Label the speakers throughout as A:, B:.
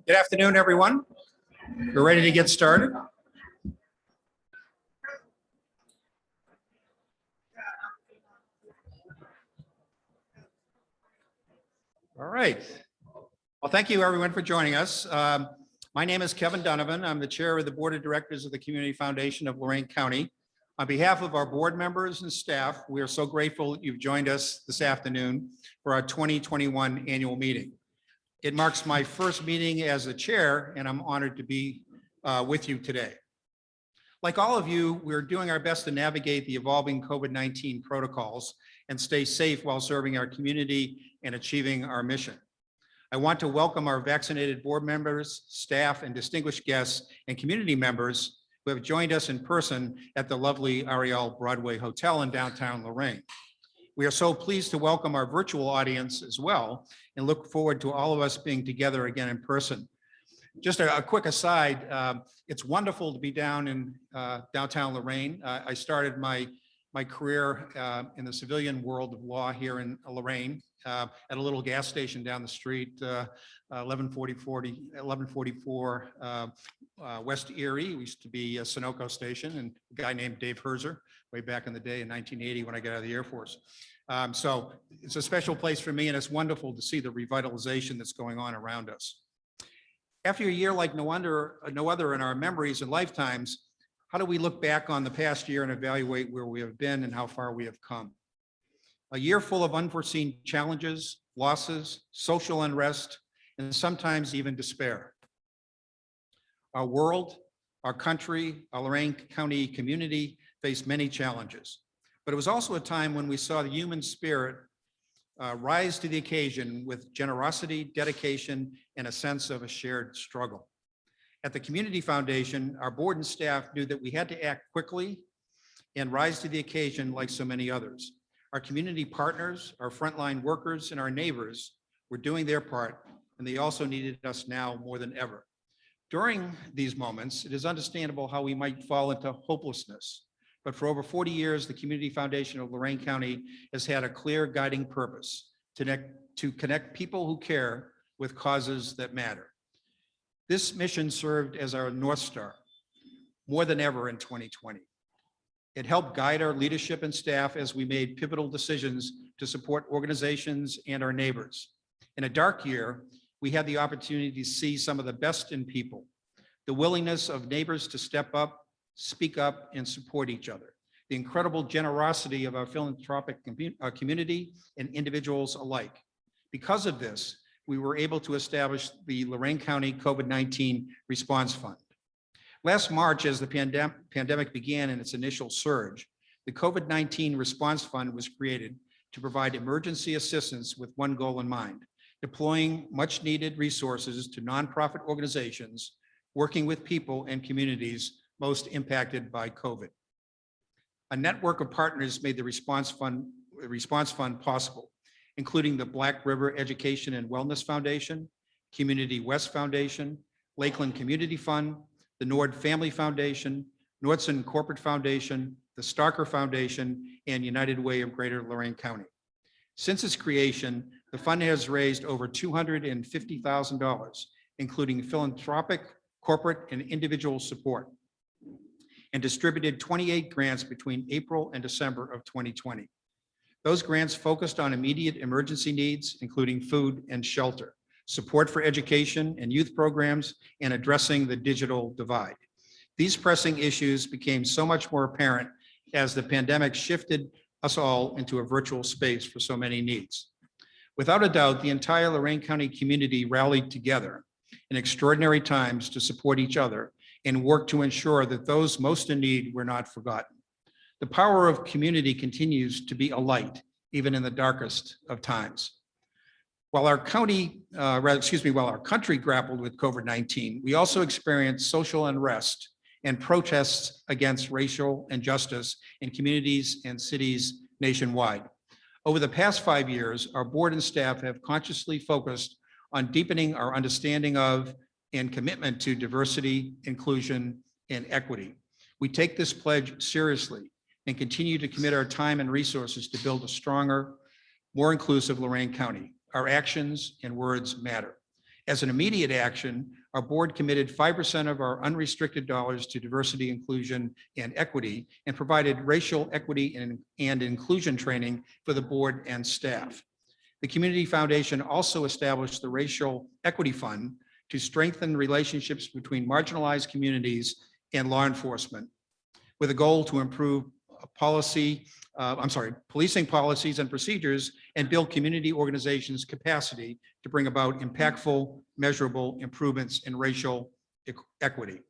A: Good afternoon, everyone. We're ready to get started. All right. Well, thank you, everyone, for joining us. My name is Kevin Donovan. I'm the chair of the Board of Directors of the Community Foundation of Lorain County. On behalf of our board members and staff, we are so grateful you've joined us this afternoon for our 2021 annual meeting. It marks my first meeting as a chair, and I'm honored to be with you today. Like all of you, we're doing our best to navigate the evolving COVID-19 protocols and stay safe while serving our community and achieving our mission. I want to welcome our vaccinated board members, staff, and distinguished guests and community members who have joined us in person at the lovely Ariel Broadway Hotel in downtown Lorain. We are so pleased to welcome our virtual audience as well and look forward to all of us being together again in person. Just a quick aside, it's wonderful to be down in downtown Lorain. I started my career in the civilian world of law here in Lorain at a little gas station down the street, 1144 West Erie. We used to be a Sunoco station, and a guy named Dave Herzer way back in the day in 1980 when I got out of the Air Force. So it's a special place for me, and it's wonderful to see the revitalization that's going on around us. After a year like no other in our memories and lifetimes, how do we look back on the past year and evaluate where we have been and how far we have come? A year full of unforeseen challenges, losses, social unrest, and sometimes even despair. Our world, our country, our Lorain County community faced many challenges, but it was also a time when we saw the human spirit rise to the occasion with generosity, dedication, and a sense of a shared struggle. At the Community Foundation, our board and staff knew that we had to act quickly and rise to the occasion like so many others. Our community partners, our frontline workers, and our neighbors were doing their part, and they also needed us now more than ever. During these moments, it is understandable how we might fall into hopelessness. But for over 40 years, the Community Foundation of Lorain County has had a clear guiding purpose to connect people who care with causes that matter. This mission served as our North Star more than ever in 2020. It helped guide our leadership and staff as we made pivotal decisions to support organizations and our neighbors. In a dark year, we had the opportunity to see some of the best in people, the willingness of neighbors to step up, speak up, and support each other, the incredible generosity of our philanthropic community and individuals alike. Because of this, we were able to establish the Lorain County COVID-19 Response Fund. Last March, as the pandemic began in its initial surge, the COVID-19 Response Fund was created to provide emergency assistance with one goal in mind: deploying much needed resources to nonprofit organizations working with people and communities most impacted by COVID. A network of partners made the Response Fund possible, including the Black River Education and Wellness Foundation, Community West Foundation, Lakeland Community Fund, the Nord Family Foundation, Nordson Corporate Foundation, the Starker Foundation, and United Way of Greater Lorain County. Since its creation, the fund has raised over $250,000, including philanthropic, corporate, and individual support, and distributed 28 grants between April and December of 2020. Those grants focused on immediate emergency needs, including food and shelter, support for education and youth programs, and addressing the digital divide. These pressing issues became so much more apparent as the pandemic shifted us all into a virtual space for so many needs. Without a doubt, the entire Lorain County community rallied together in extraordinary times to support each other and work to ensure that those most in need were not forgotten. The power of community continues to be a light, even in the darkest of times. While our country grappled with COVID-19, we also experienced social unrest and protests against racial injustice in communities and cities nationwide. Over the past 5 years, our board and staff have consciously focused on deepening our understanding of and commitment to diversity, inclusion, and equity. We take this pledge seriously and continue to commit our time and resources to build a stronger, more inclusive Lorain County. Our actions and words matter. As an immediate action, our board committed 5% of our unrestricted dollars to diversity, inclusion, and equity, and provided racial equity and inclusion training for the board and staff. The Community Foundation also established the Racial Equity Fund to strengthen relationships between marginalized communities and law enforcement, with a goal to improve policing policies and procedures and build community organizations' capacity to bring about impactful, measurable improvements in racial equity.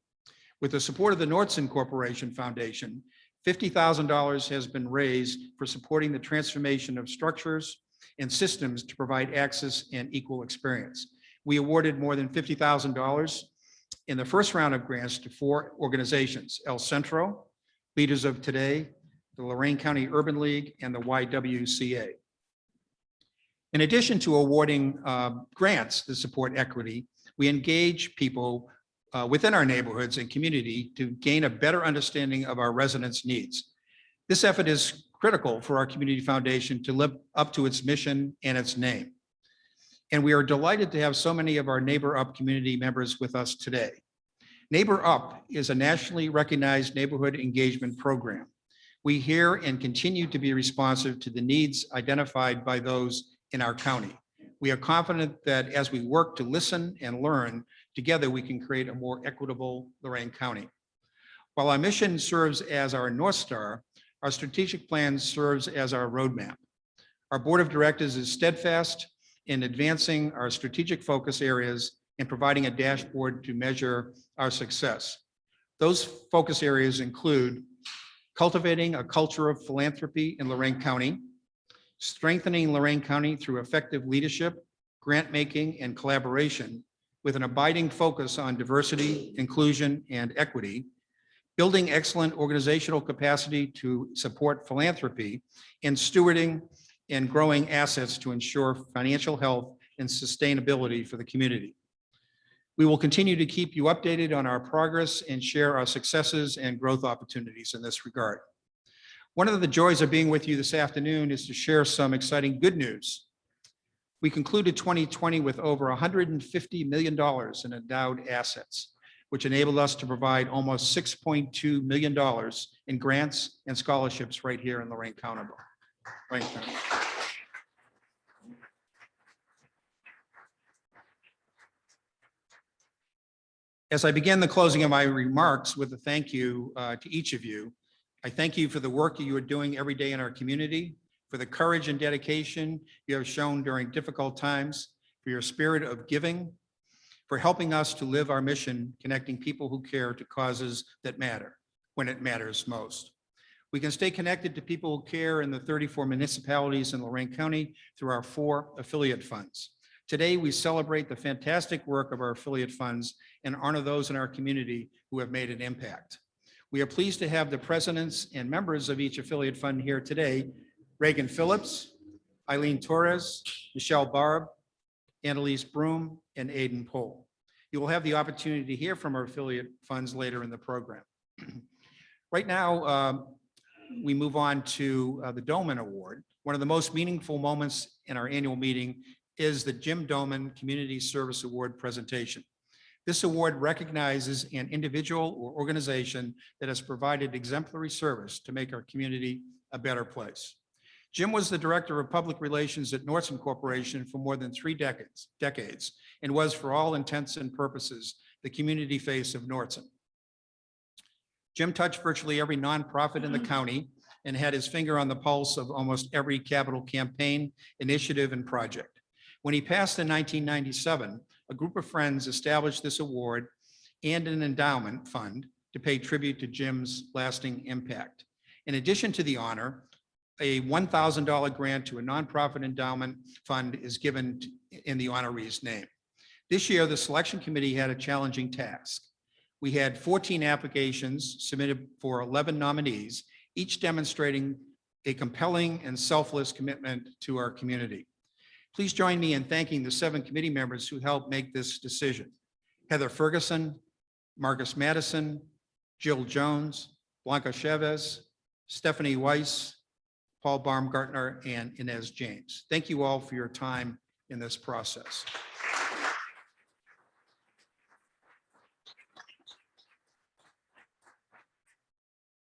A: With the support of the Nordson Corporation Foundation, $50,000 has been raised for supporting the transformation of structures and systems to provide access and equal experience. We awarded more than $50,000 in the first round of grants to 4 organizations: El Centro, Leaders of Today, the Lorain County Urban League, and the YWCA. In addition to awarding grants to support equity, we engage people within our neighborhoods and community to gain a better understanding of our residents' needs. This effort is critical for our Community Foundation to live up to its mission and its name. And we are delighted to have so many of our Neighbor Up community members with us today. Neighbor Up is a nationally recognized neighborhood engagement program. We hear and continue to be responsive to the needs identified by those in our county. We are confident that as we work to listen and learn, together we can create a more equitable Lorain County. While our mission serves as our North Star, our strategic plan serves as our roadmap. Our board of directors is steadfast in advancing our strategic focus areas and providing a dashboard to measure our success. Those focus areas include cultivating a culture of philanthropy in Lorain County, strengthening Lorain County through effective leadership, grant making, and collaboration with an abiding focus on diversity, inclusion, and equity, building excellent organizational capacity to support philanthropy, and stewarding and growing assets to ensure financial health and sustainability for the community. We will continue to keep you updated on our progress and share our successes and growth opportunities in this regard. One of the joys of being with you this afternoon is to share some exciting good news. We concluded 2020 with over $150 million in endowed assets, which enabled us to provide almost $6.2 million in grants and scholarships right here in Lorain County. As I begin the closing of my remarks with a thank you to each of you, I thank you for the work you are doing every day in our community, for the courage and dedication you have shown during difficult times, for your spirit of giving, for helping us to live our mission, connecting people who care to causes that matter when it matters most. We can stay connected to people who care in the 34 municipalities in Lorain County through our 4 affiliate funds. Today, we celebrate the fantastic work of our affiliate funds and honor those in our community who have made an impact. We are pleased to have the presidents and members of each affiliate fund here today: Reagan Phillips, Eileen Torres, Michelle Barb, Annalise Broom, and Aidan Pohl. You will have the opportunity to hear from our affiliate funds later in the program. Right now, we move on to the Doman Award. One of the most meaningful moments in our annual meeting is the Jim Doman Community Service Award presentation. This award recognizes an individual or organization that has provided exemplary service to make our community a better place. Jim was the Director of Public Relations at Nordson Corporation for more than 3 decades, and was, for all intents and purposes, the community face of Nordson. Jim touched virtually every nonprofit in the county and had his finger on the pulse of almost every capital campaign, initiative, and project. When he passed in 1997, a group of friends established this award and an endowment fund to pay tribute to Jim's lasting impact. In addition to the honor, a $1,000 grant to a nonprofit endowment fund is given in the honoree's name. This year, the selection committee had a challenging task. We had 14 applications submitted for 11 nominees, each demonstrating a compelling and selfless commitment to our community. Please join me in thanking the 7 committee members who helped make this decision: Heather Ferguson, Marcus Madison, Jill Jones, Blanca Chavez, Stephanie Weiss, Paul Baumgartner, and Inez James. Thank you all for your time in this process.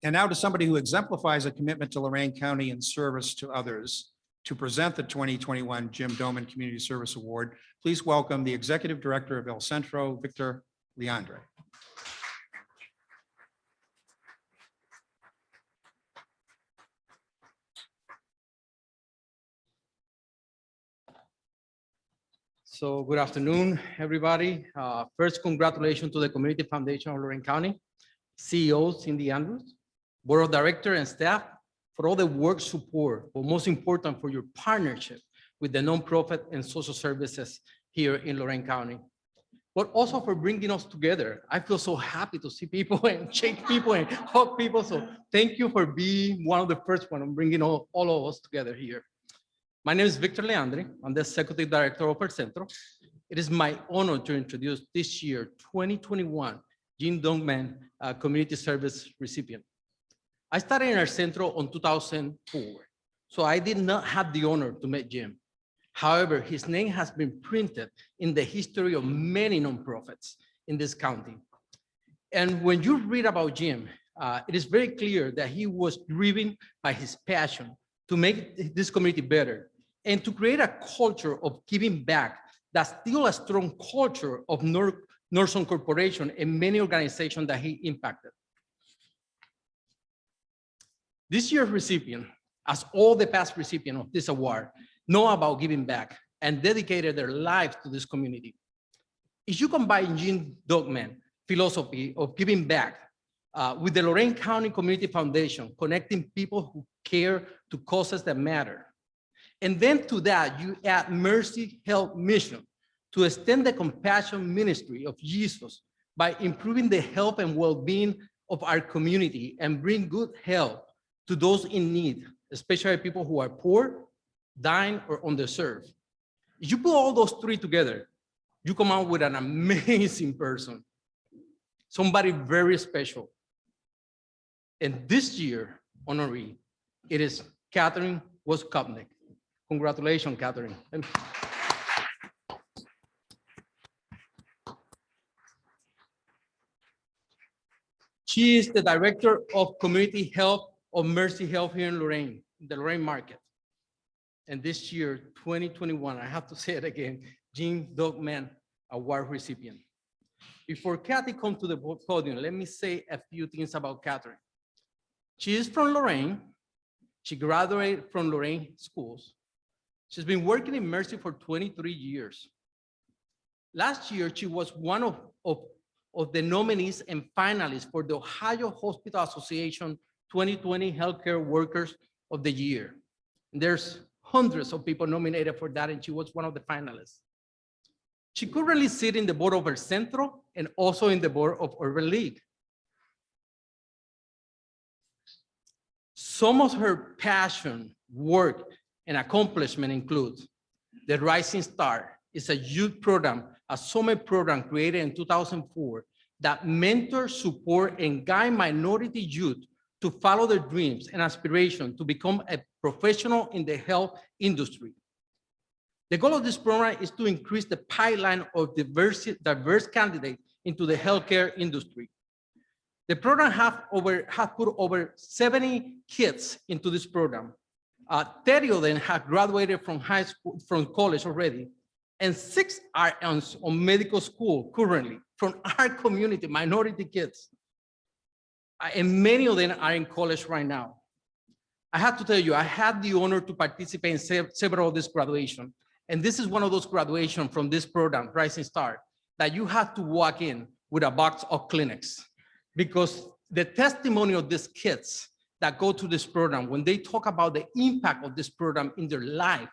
A: And now to somebody who exemplifies a commitment to Lorain County and service to others. To present the 2021 Jim Doman Community Service Award, please welcome the Executive Director of El Centro, Victor Leandre.
B: So good afternoon, everybody. First, congratulations to the Community Foundation of Lorain County, CEO Cindy Andrews, Board of Directors and staff for all the work support, but most important for your partnership with the nonprofit and social services here in Lorain County, but also for bringing us together. I feel so happy to see people and shake people and hug people. So thank you for being one of the first one and bringing all of us together here. My name is Victor Leandre. I'm the Executive Director of El Centro. It is my honor to introduce this year, 2021, Jim Doman Community Service recipient. I started in El Centro in 2004, so I did not have the honor to meet Jim. However, his name has been printed in the history of many nonprofits in this county. And when you read about Jim, it is very clear that he was driven by his passion to make this community better and to create a culture of giving back that's still a strong culture of Northern Corporation and many organizations that he impacted. This year's recipient, as all the past recipients of this award, know about giving back and dedicated their lives to this community. If you combine Jim Doman philosophy of giving back with the Lorain County Community Foundation, connecting people who care to causes that matter, and then to that, you add Mercy Health Mission to extend the compassion ministry of Jesus by improving the health and well-being of our community and bring good health to those in need, especially people who are poor, dying, or underserved. If you put all those three together, you come out with an amazing person, somebody very special. And this year, honoree, it is Catherine Woskopnik. Congratulations, Catherine. She is the Director of Community Health of Mercy Health here in Lorain, the Lorain market. And this year, 2021, I have to say it again, Jim Doman Award recipient. Before Kathy comes to the podium, let me say a few things about Catherine. She is from Lorain. She graduated from Lorain schools. She's been working in Mercy for 23 years. Last year, she was one of the nominees and finalists for the Ohio Hospital Association 2020 Healthcare Workers of the Year. And there's hundreds of people nominated for that, and she was one of the finalists. She currently sits in the board of El Centro and also in the board of Urban League. Some of her passion, work, and accomplishment include the Rising Star. It's a youth program, a summer program created in 2004 that mentors, support, and guide minority youth to follow their dreams and aspirations to become a professional in the health industry. The goal of this program is to increase the pipeline of diverse candidates into the healthcare industry. The program have put over 70 kids into this program. 30 of them have graduated from high school, from college already, and 6 are on medical school currently from our community, minority kids. And many of them are in college right now. I have to tell you, I had the honor to participate in several of these graduations. And this is one of those graduations from this program, Rising Star, that you have to walk in with a box of Kleenex, because the testimony of these kids that go to this program, when they talk about the impact of this program in their life,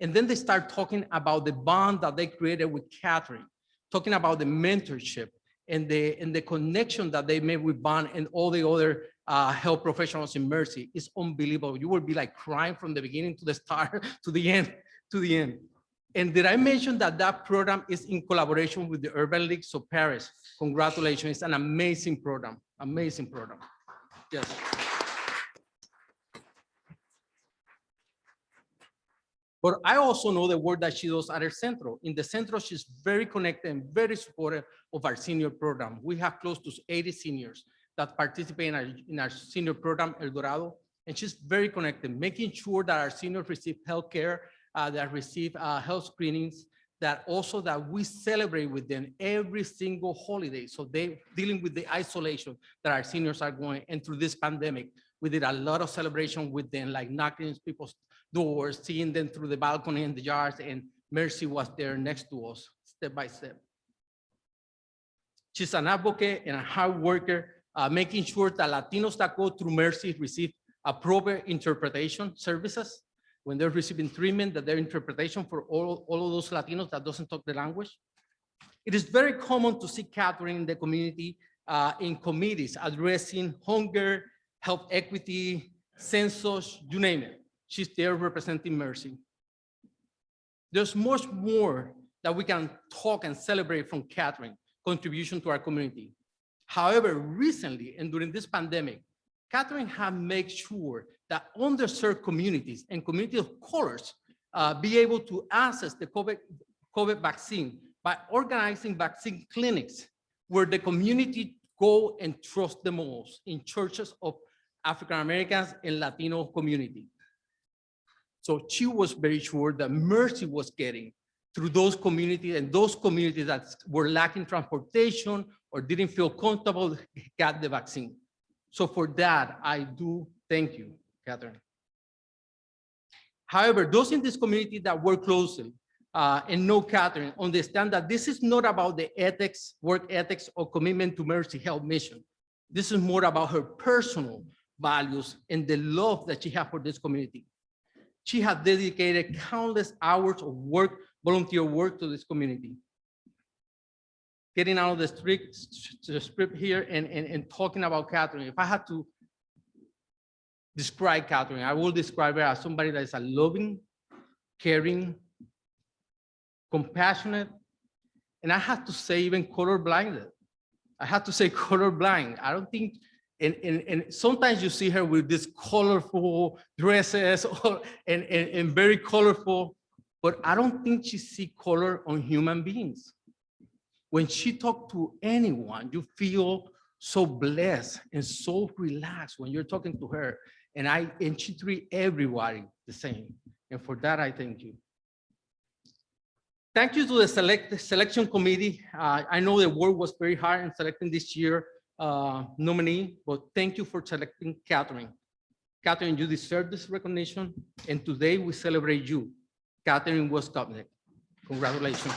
B: and then they start talking about the bond that they created with Catherine, talking about the mentorship and the connection that they made with Bond and all the other health professionals in Mercy, is unbelievable. You will be like crying from the beginning to the start, to the end, to the end. And did I mention that that program is in collaboration with the Urban League? So Paris, congratulations. It's an amazing program, amazing program. Yes. But I also know the work that she does at her Centro. In the Centro, she's very connected and very supportive of our senior program. We have close to 80 seniors that participate in our senior program, El Dorado. And she's very connected, making sure that our seniors receive health care, that receive health screenings, that also that we celebrate with them every single holiday. So they dealing with the isolation that our seniors are going, and through this pandemic, we did a lot of celebration with them, like knocking on people's doors, seeing them through the balcony and the yards, and Mercy was there next to us, step by step. She's an advocate and a hard worker, making sure that Latinos that go through Mercy receive appropriate interpretation services when they're receiving treatment, that their interpretation for all of those Latinos that doesn't talk the language. It is very common to see Catherine in the community in committees addressing hunger, health equity, census, you name it. She's there representing Mercy. There's much more that we can talk and celebrate from Catherine's contribution to our community. However, recently and during this pandemic, Catherine has made sure that underserved communities and communities of colors be able to access the COVID vaccine by organizing vaccine clinics where the community go and trust the most in churches of African Americans and Latino community. So she was very sure that Mercy was getting through those communities, and those communities that were lacking transportation or didn't feel comfortable got the vaccine. So for that, I do thank you, Catherine. However, those in this community that work closely and know Catherine understand that this is not about the ethics, work ethics, or commitment to Mercy Health mission. This is more about her personal values and the love that she has for this community. She has dedicated countless hours of work, volunteer work to this community. Getting out of the script here and talking about Catherine, if I had to describe Catherine, I will describe her as somebody that is a loving, caring, compassionate, and I have to say even colorblinded. I have to say colorblind. I don't think, and sometimes you see her with these colorful dresses and very colorful, but I don't think she sees color on human beings. When she talks to anyone, you feel so blessed and so relaxed when you're talking to her. And she treats everybody the same. And for that, I thank you. Thank you to the selection committee. I know the work was very hard in selecting this year nominee, but thank you for selecting Catherine. Catherine, you deserve this recognition, and today we celebrate you, Catherine Westcott. Congratulations.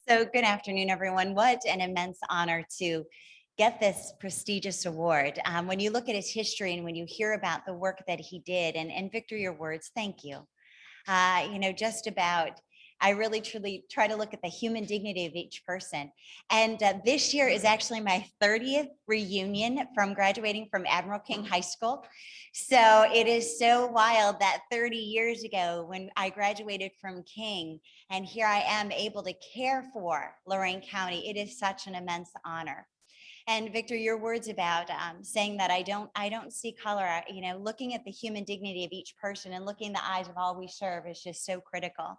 C: So good afternoon, everyone. What an immense honor to get this prestigious award. When you look at his history and when you hear about the work that he did, and Victor, your words, thank you. Just about, I really truly try to look at the human dignity of each person. And this year is actually my 30th reunion from graduating from Admiral King High School. So it is so wild that 30 years ago when I graduated from King, and here I am able to care for Lorain County, it is such an immense honor. And Victor, your words about saying that I don't see color, looking at the human dignity of each person and looking in the eyes of all we serve is just so critical.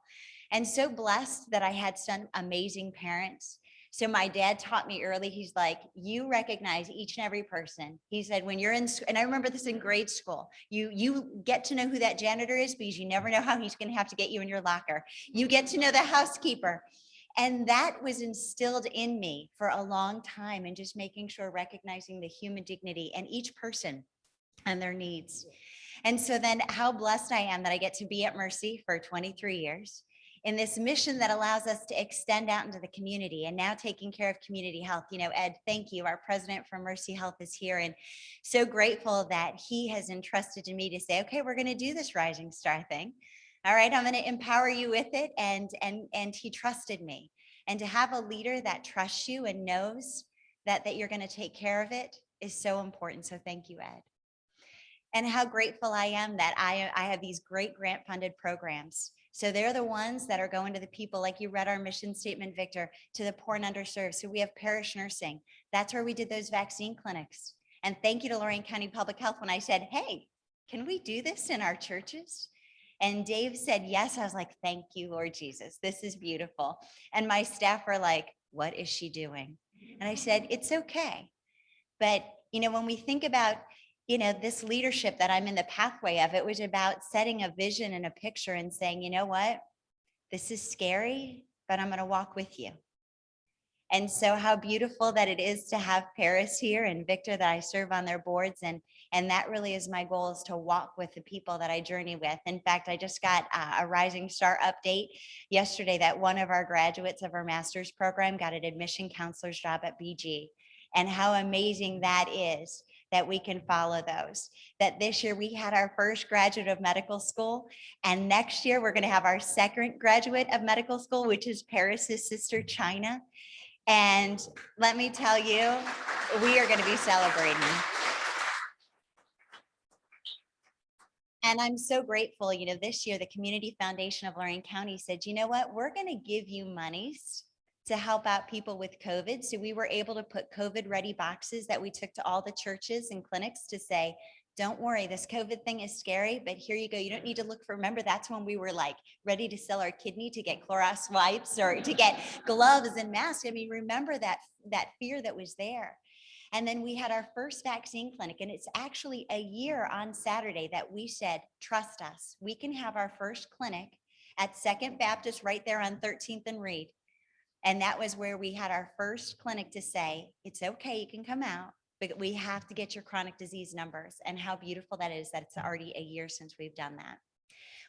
C: And so blessed that I had some amazing parents. So my dad taught me early, he's like, you recognize each and every person. He said, when you're in, and I remember this in grade school, you get to know who that janitor is because you never know how he's going to have to get you in your locker. You get to know the housekeeper. And that was instilled in me for a long time, and just making sure, recognizing the human dignity and each person and their needs. And so then how blessed I am that I get to be at Mercy for 23 years in this mission that allows us to extend out into the community and now taking care of community health. Ed, thank you. Our president from Mercy Health is here, and so grateful that he has entrusted to me to say, okay, we're going to do this Rising Star thing. All right, I'm going to empower you with it. And he trusted me. And to have a leader that trusts you and knows that you're going to take care of it is so important. So thank you, Ed. And how grateful I am that I have these great grant funded programs. So they're the ones that are going to the people, like you read our mission statement, Victor, to the poor and underserved. So we have parish nursing. That's where we did those vaccine clinics. And thank you to Lorain County Public Health when I said, hey, can we do this in our churches? And Dave said, yes. I was like, thank you, Lord Jesus. This is beautiful. And my staff were like, what is she doing? And I said, it's okay. But, when we think about, this leadership that I'm in the pathway of, it was about setting a vision and a picture and saying, you know what, this is scary, but I'm going to walk with you. And so how beautiful that it is to have Paris here and Victor that I serve on their boards. And that really is my goal, is to walk with the people that I journey with. In fact, I just got a Rising Star update yesterday that one of our graduates of our master's program got an admission counselor's job at BG. And how amazing that is that we can follow those. That this year we had our first graduate of medical school, and next year we're going to have our second graduate of medical school, which is Paris's sister, China. And let me tell you, we are going to be celebrating. And I'm so grateful, this year, the Community Foundation of Lorain County said, you know what, we're going to give you monies to help out people with COVID. So we were able to put COVID ready boxes that we took to all the churches and clinics to say, don't worry, this COVID thing is scary, but here you go. You don't need to look for, remember, that's when we were like ready to sell our kidney to get Clorox wipes or to get gloves and masks. I mean, remember that fear that was there. And then we had our first vaccine clinic, and it's actually a year on Saturday that we said, trust us, we can have our first clinic at Second Baptist right there on 13th and Reed. And that was where we had our first clinic to say, it's okay, you can come out, but we have to get your chronic disease numbers. And how beautiful that is that it's already a year since we've done that.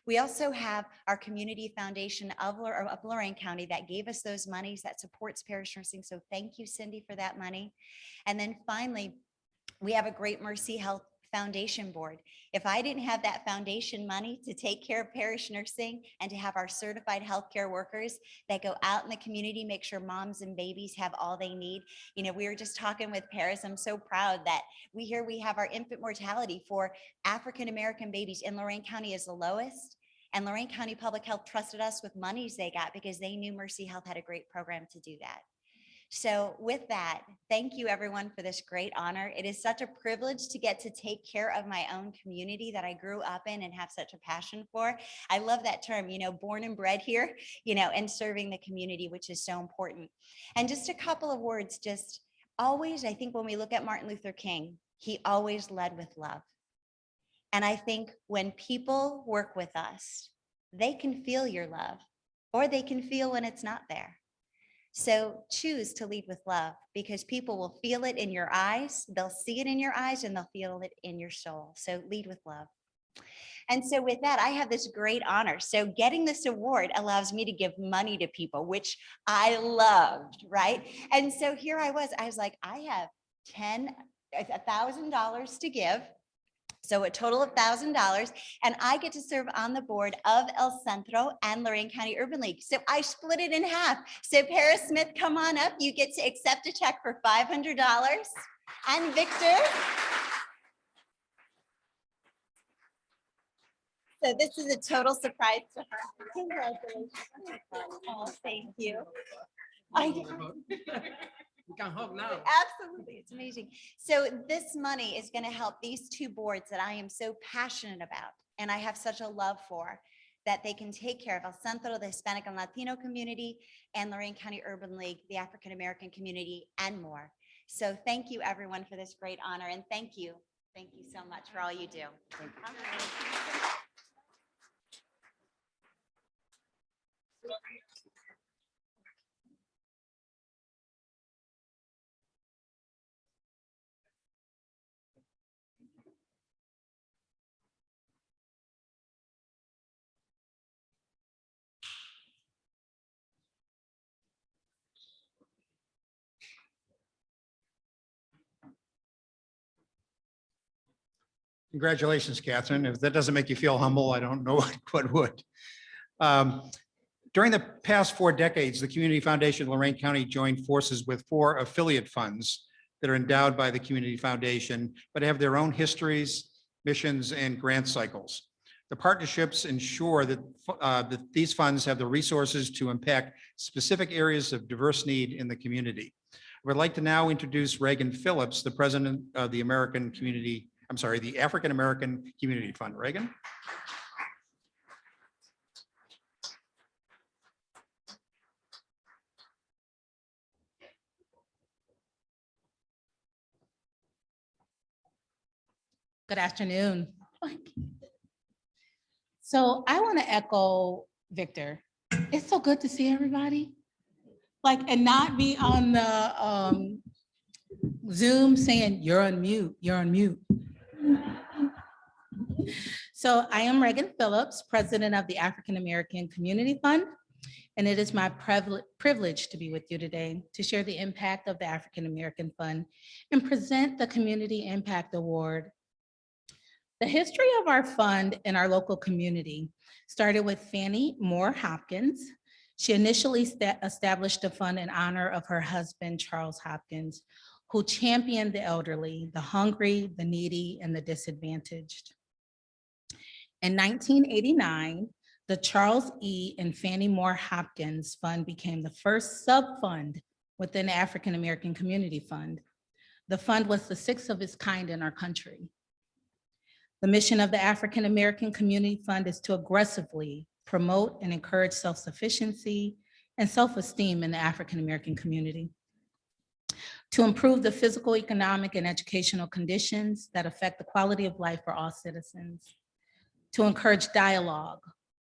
C: We also have our Community Foundation of Lorain County that gave us those monies that supports parish nursing. So thank you, Cindy, for that money. And then finally, we have a Great Mercy Health Foundation board. If I didn't have that foundation money to take care of parish nursing and to have our certified healthcare workers that go out in the community, make sure moms and babies have all they need. We were just talking with Paris. I'm so proud that we have our infant mortality for African-American babies in Lorain County is the lowest. And Lorain County Public Health trusted us with monies they got because they knew Mercy Health had a great program to do that. So with that, thank you everyone for this great honor. It is such a privilege to get to take care of my own community that I grew up in and have such a passion for. I love that term, born and bred here, and serving the community, which is so important. And just a couple of words, just always, I think when we look at Martin Luther King, he always led with love. And I think when people work with us, they can feel your love, or they can feel when it's not there. So choose to lead with love, because people will feel it in your eyes, they'll see it in your eyes, and they'll feel it in your soul. So lead with love. And so with that, I have this great honor. So getting this award allows me to give money to people, which I loved, right? And so here I was like, I have $1,000 to give. So a total of $1,000, and I get to serve on the board of El Centro and Lorain County Urban League. So I split it in half. So Paris Smith, come on up. You get to accept a check for $500. And Victor. So this is a total surprise to her. Congratulations. Oh, thank you.
B: We can hug now.
C: Absolutely, it's amazing. So this money is going to help these two boards that I am so passionate about and I have such a love for, that they can take care of El Centro, the Hispanic and Latino community, and Lorain County Urban League, the African American community, and more. So thank you everyone for this great honor, and thank you so much for all you do.
A: Congratulations, Catherine. If that doesn't make you feel humble, I don't know what would. During the past 4 decades, the Community Foundation of Lorain County joined forces with 4 affiliate funds that are endowed by the Community Foundation, but have their own histories, missions, and grant cycles. The partnerships ensure that, that these funds have the resources to impact specific areas of diverse need in the community. I would like to now introduce Reagan Phillips, the president of the the African American Community Fund. Reagan?
D: Good afternoon. So I want to echo Victor. It's so good to see everybody. Like, and not be on the Zoom saying, you're on mute, you're on mute. So I am Reagan Phillips, president of the African American Community Fund. And it is my privilege to be with you today to share the impact of the African American Fund and present the Community Impact Award. The history of our fund in our local community started with Fannie Moore Hopkins. She initially established a fund in honor of her husband, Charles Hopkins, who championed the elderly, the hungry, the needy, and the disadvantaged. In 1989, the Charles E. and Fannie Moore Hopkins Fund became the first sub-fund within the African American Community Fund. The fund was the sixth of its kind in our country. The mission of the African American Community Fund is to aggressively promote and encourage self-sufficiency and self-esteem in the African American community, to improve the physical, economic, and educational conditions that affect the quality of life for all citizens, to encourage dialogue,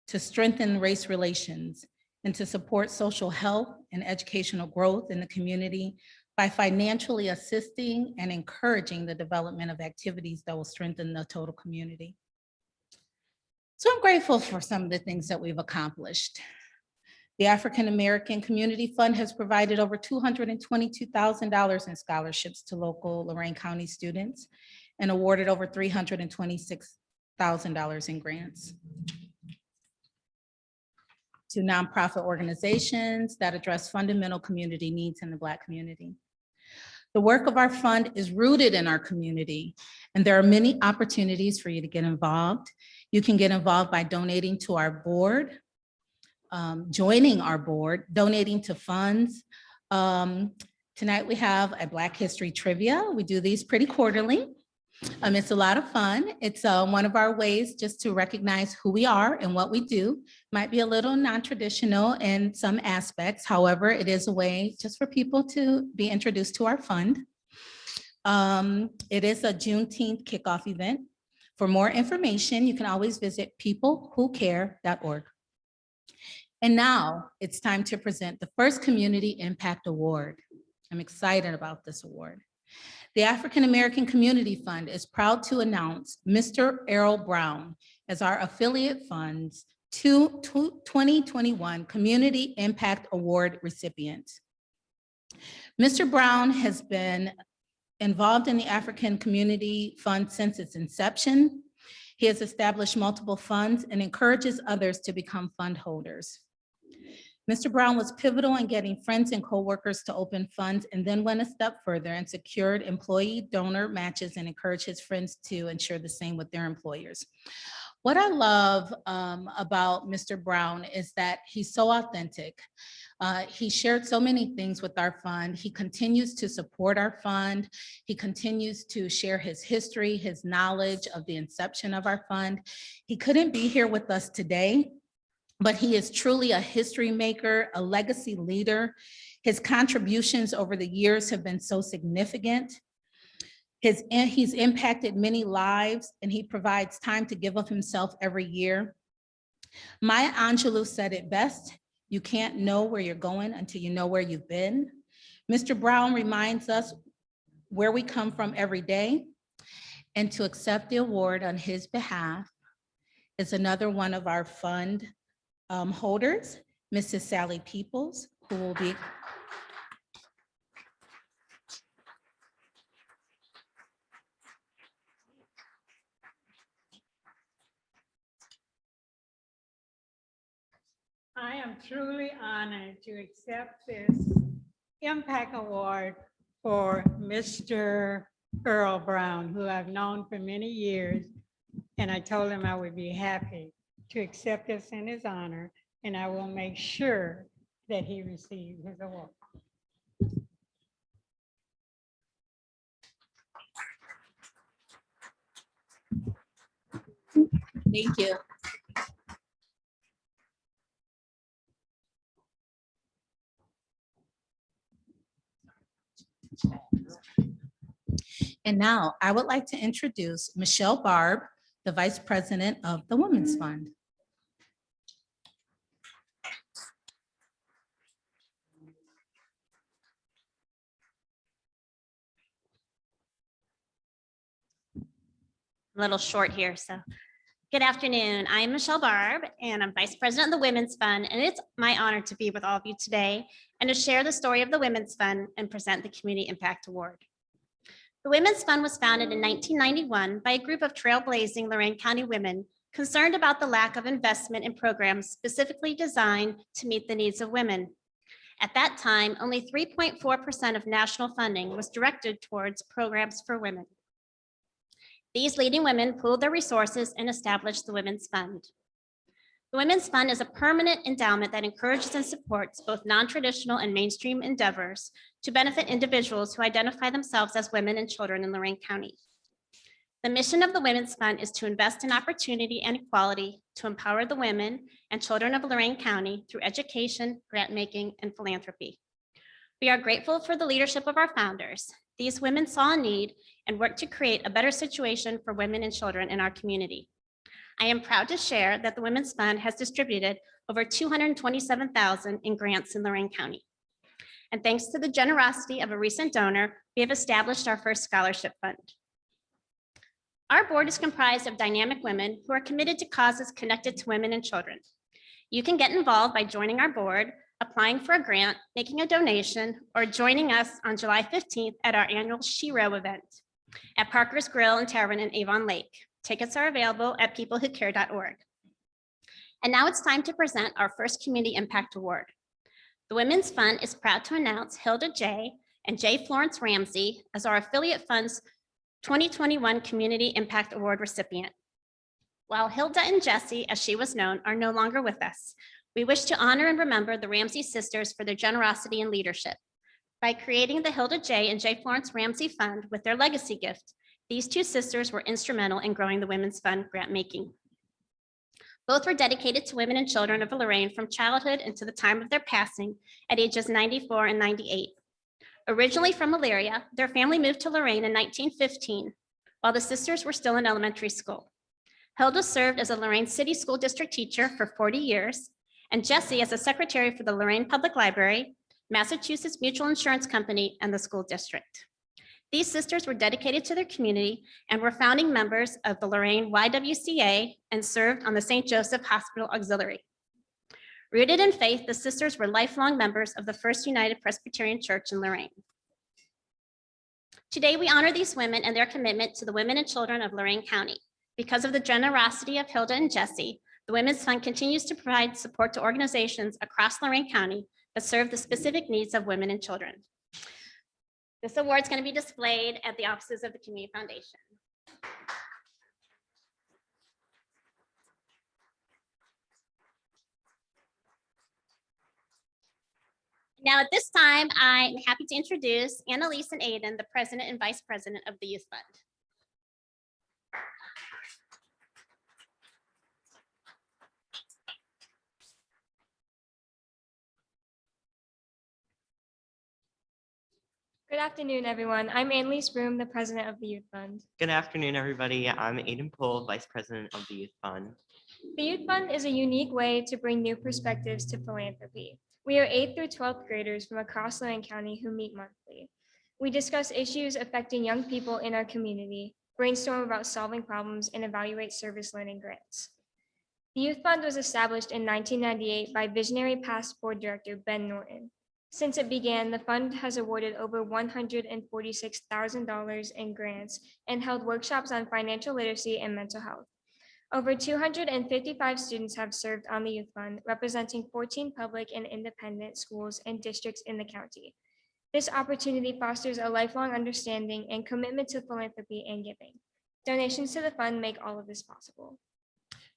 D: to strengthen race relations, and to support social health and educational growth in the community by financially assisting and encouraging the development of activities that will strengthen the total community. So I'm grateful for some of the things that we've accomplished. The African American Community Fund has provided over $222,000 in scholarships to local Lorain County students and awarded over $326,000 in grants to nonprofit organizations that address fundamental community needs in the Black community. The work of our fund is rooted in our community, and there are many opportunities for you to get involved. You can get involved by donating to our board, joining our board, donating to funds. Tonight we have a Black History Trivia. We do these pretty quarterly. It's a lot of fun. It's one of our ways just to recognize who we are and what we do. Might be a little non-traditional in some aspects. However, it is a way just for people to be introduced to our fund. It is a Juneteenth kickoff event. For more information, you can always visit peoplewhocare.org. And now it's time to present the first Community Impact Award. I'm excited about this award. The African American Community Fund is proud to announce Mr. Errol Browne as our affiliate fund's 2021 Community Impact Award recipient. Mr. Browne has been involved in the African Community Fund since its inception. He has established multiple funds and encourages others to become fund holders. Mr. Browne was pivotal in getting friends and coworkers to open funds, and then went a step further and secured employee donor matches and encouraged his friends to ensure the same with their employers. What I love about Mr. Browne is that he's so authentic. He shared so many things with our fund. He continues to support our fund. He continues to share his history, his knowledge of the inception of our fund. He couldn't be here with us today, but he is truly a history maker, a legacy leader. His contributions over the years have been so significant. He's impacted many lives, and he provides time to give of himself every year. Maya Angelou said it best: you can't know where you're going until you know where you've been. Mr. Browne reminds us where we come from every day, and to accept the award on his behalf is another one of our fund holders, Mrs. Sally Peoples, who will be
E: I am truly honored to accept this Impact Award for Mr. Errol Browne, who I've known for many years. And I told him I would be happy to accept this in his honor, and I will make sure that he receives his award.
D: Thank you. And now I would like to introduce Michelle Barb, the Vice President of the Women's Fund.
F: A little short here, so. Good afternoon. I'm Michelle Barb, and I'm Vice President of the Women's Fund, and it's my honor to be with all of you today and to share the story of the Women's Fund and present the Community Impact Award. The Women's Fund was founded in 1991 by a group of trailblazing Lorain County women concerned about the lack of investment in programs specifically designed to meet the needs of women. At that time, only 3.4% of national funding was directed towards programs for women. These leading women pooled their resources and established the Women's Fund. The Women's Fund is a permanent endowment that encourages and supports both non-traditional and mainstream endeavors to benefit individuals who identify themselves as women and children in Lorain County. The mission of the Women's Fund is to invest in opportunity and equality to empower the women and children of Lorain County through education, grant making, and philanthropy. We are grateful for the leadership of our founders. These women saw a need and worked to create a better situation for women and children in our community. I am proud to share that the Women's Fund has distributed over $227,000 in grants in Lorain County. And thanks to the generosity of a recent donor, we have established our first scholarship fund. Our board is comprised of dynamic women who are committed to causes connected to women and children. You can get involved by joining our board, applying for a grant, making a donation, or joining us on July 15th at our annual Shiro event at Parker's Grill and Tavern in Avon Lake. Tickets are available at peoplewhocare.org. And now it's time to present our first Community Impact Award. The Women's Fund is proud to announce Hilda J. and J. Florence Ramsay as our affiliate fund's 2021 Community Impact Award recipient. While Hilda and Jessie, as she was known, are no longer with us, we wish to honor and remember the Ramsay sisters for their generosity and leadership. By creating the Hilda J. and J. Florence Ramsay Fund with their legacy gift, these two sisters were instrumental in growing the Women's Fund grant making. Both were dedicated to women and children of Lorain from childhood into the time of their passing at ages 94 and 98. Originally from Elyria, their family moved to Lorain in 1915, while the sisters were still in elementary school. Hilda served as a Lorain City School District teacher for 40 years, and Jessie as a secretary for the Lorain Public Library, Massachusetts Mutual Insurance Company, and the school district. These sisters were dedicated to their community and were founding members of the Lorain YWCA and served on the St. Joseph Hospital Auxiliary. Rooted in faith, the sisters were lifelong members of the First United Presbyterian Church in Lorain. Today, we honor these women and their commitment to the women and children of Lorain County. Because of the generosity of Hilda and Jessie, the Women's Fund continues to provide support to organizations across Lorain County that serve the specific needs of women and children. This award is going to be displayed at the offices of the Community Foundation. Now, at this time, I'm happy to introduce Annalise and Aiden, the President and Vice President of the Youth Fund.
G: Good afternoon, everyone. I'm Annalise Broom, the president of the Youth Fund.
H: Good afternoon, everybody. I'm Aiden Pohl, Vice President of the Youth Fund.
G: The Youth Fund is a unique way to bring new perspectives to philanthropy. We are 8th through 12th graders from across Lorain County who meet monthly. We discuss issues affecting young people in our community, brainstorm about solving problems, and evaluate service learning grants. The Youth Fund was established in 1998 by visionary past board director Ben Norton. Since it began, the fund has awarded over $146,000 in grants and held workshops on financial literacy and mental health. Over 255 students have served on the Youth Fund, representing 14 public and independent schools and districts in the county. This opportunity fosters a lifelong understanding and commitment to philanthropy and giving. Donations to the fund make all of this possible.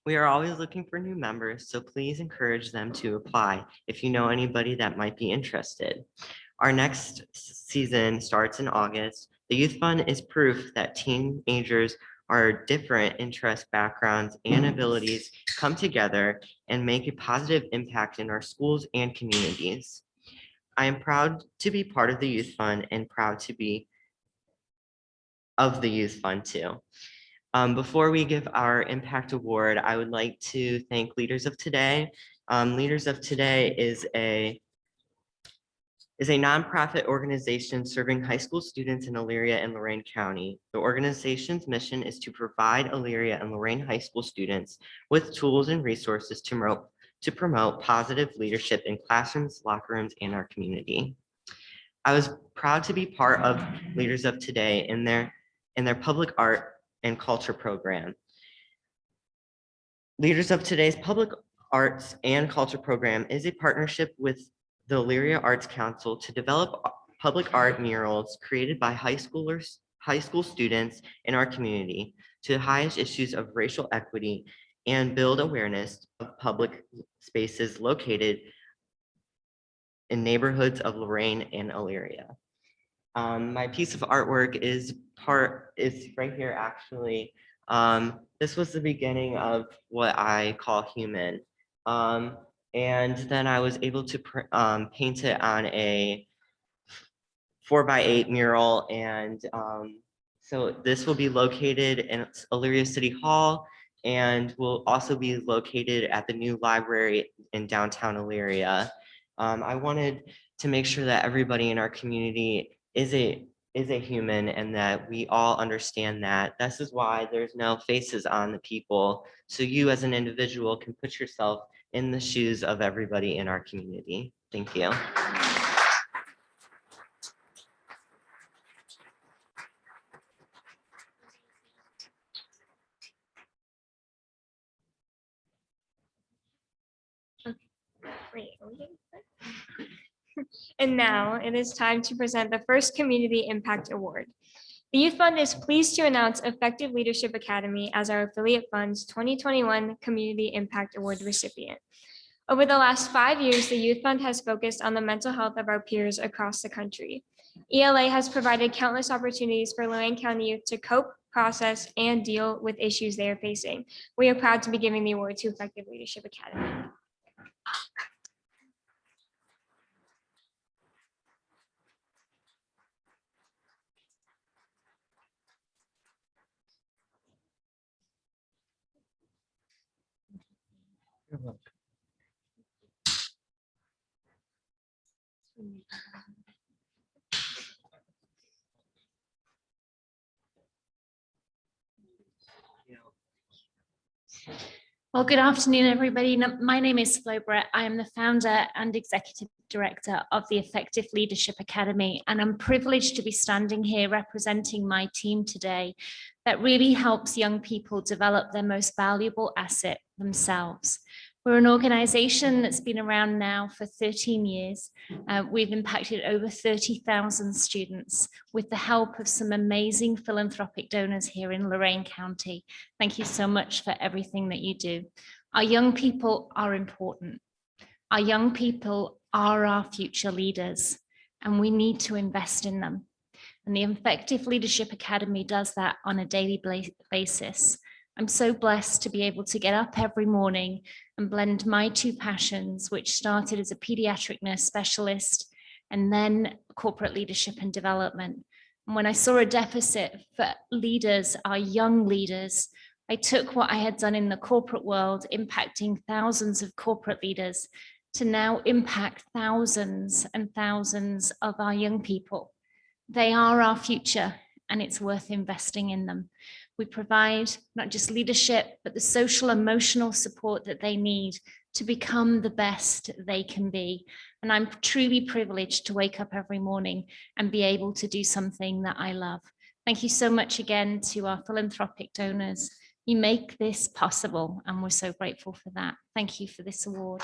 H: We are always looking for new members, so please encourage them to apply if you know anybody that might be interested. Our next season starts in August. The Youth Fund is proof that teenagers are different interests, backgrounds, and abilities come together and make a positive impact in our schools and communities. I am proud to be part of the Youth Fund and proud to be of the Youth Fund too. Before we give our Impact Award, I would like to thank Leaders of Today. Leaders of Today is a nonprofit organization serving high school students in Elyria and Lorain County. The organization's mission is to provide Elyria and Lorain high school students with tools and resources to promote positive leadership in classrooms, locker rooms, and our community. I was proud to be part of Leaders of Today in their public art and culture program. Leaders of Today's public arts and culture program is a partnership with the Elyria Arts Council to develop public art murals created by high school students in our community to highlight issues of racial equity and build awareness of public spaces located in neighborhoods of Lorain and Elyria. My piece of artwork is right here actually. This was the beginning of what I call human. And then I was able to paint it on a 4x8 mural. And so this will be located in Elyria City Hall and will also be located at the new library in downtown Elyria. I wanted to make sure that everybody in our community is a human and that we all understand that. This is why there's no faces on the people. So you as an individual can put yourself in the shoes of everybody in our community. Thank you.
G: Wait, are we getting there? And now it is time to present the first Community Impact Award. The Youth Fund is pleased to announce Effective Leadership Academy as our affiliate fund's 2021 Community Impact Award recipient. Over the last 5 years, the Youth Fund has focused on the mental health of our peers across the country. ELA has provided countless opportunities for Lorain County youth to cope, process, and deal with issues they are facing. We are proud to be giving the award to Effective Leadership Academy.
I: Well, good afternoon, everybody. My name is Flo Brett. I am the founder and executive director of the Effective Leadership Academy, and I'm privileged to be standing here representing my team today that really helps young people develop their most valuable asset, themselves. We're an organization that's been around now for 13 years. We've impacted over 30,000 students with the help of some amazing philanthropic donors here in Lorain County. Thank you so much for everything that you do. Our young people are important. Our young people are our future leaders, and we need to invest in them. And the Effective Leadership Academy does that on a daily basis. I'm so blessed to be able to get up every morning and blend my two passions, which started as a pediatric nurse specialist and then corporate leadership and development. And when I saw a deficit for leaders, our young leaders, I took what I had done in the corporate world, impacting thousands of corporate leaders, to now impact thousands and thousands of our young people. They are our future, and it's worth investing in them. We provide not just leadership, but the social, emotional support that they need to become the best they can be. And I'm truly privileged to wake up every morning and be able to do something that I love. Thank you so much again to our philanthropic donors. You make this possible, and we're so grateful for that. Thank you for this award.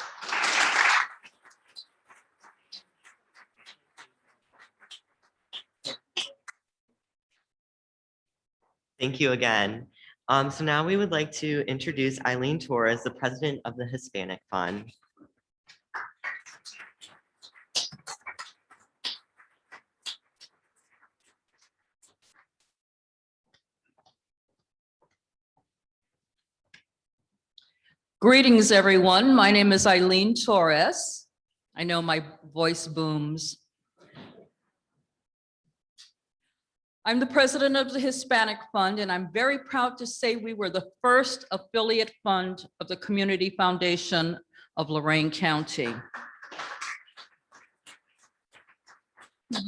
H: Thank you again. So now we would like to introduce Eileen Torres, the president of the Hispanic Fund.
J: Greetings, everyone. My name is Eileen Torres. I know my voice booms. I'm the president of the Hispanic Fund, and I'm very proud to say we were the first affiliate fund of the Community Foundation of Lorain County. It's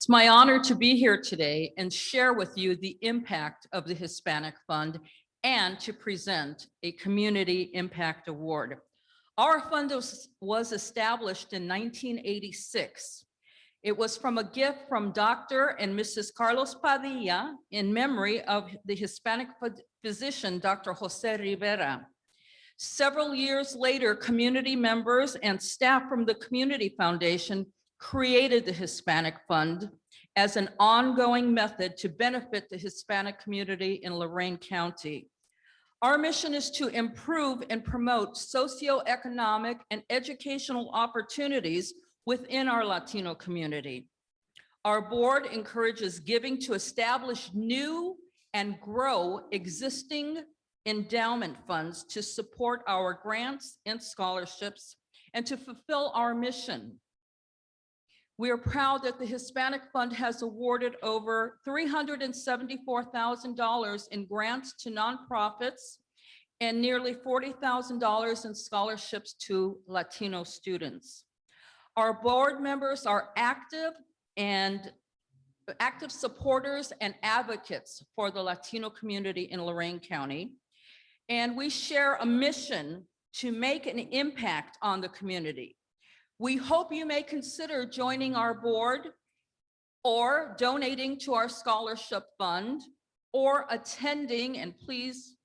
J: my honor to be here today and share with you the impact of the Hispanic Fund and to present a Community Impact Award. Our fund was established in 1986. It was from a gift from Dr. and Mrs. Carlos Padilla in memory of the Hispanic physician, Dr. Jose Rivera. Several years later, community members and staff from the Community Foundation created the Hispanic Fund as an ongoing method to benefit the Hispanic community in Lorain County. Our mission is to improve and promote socioeconomic and educational opportunities within our Latino community. Our board encourages giving to establish new and grow existing endowment funds to support our grants and scholarships and to fulfill our mission. We are proud that the Hispanic Fund has awarded over $374,000 in grants to nonprofits and nearly $40,000 in scholarships to Latino students. Our board members are active supporters and advocates for the Latino community in Lorain County. And we share a mission to make an impact on the community. We hope you may consider joining our board or donating to our scholarship fund or attending, and please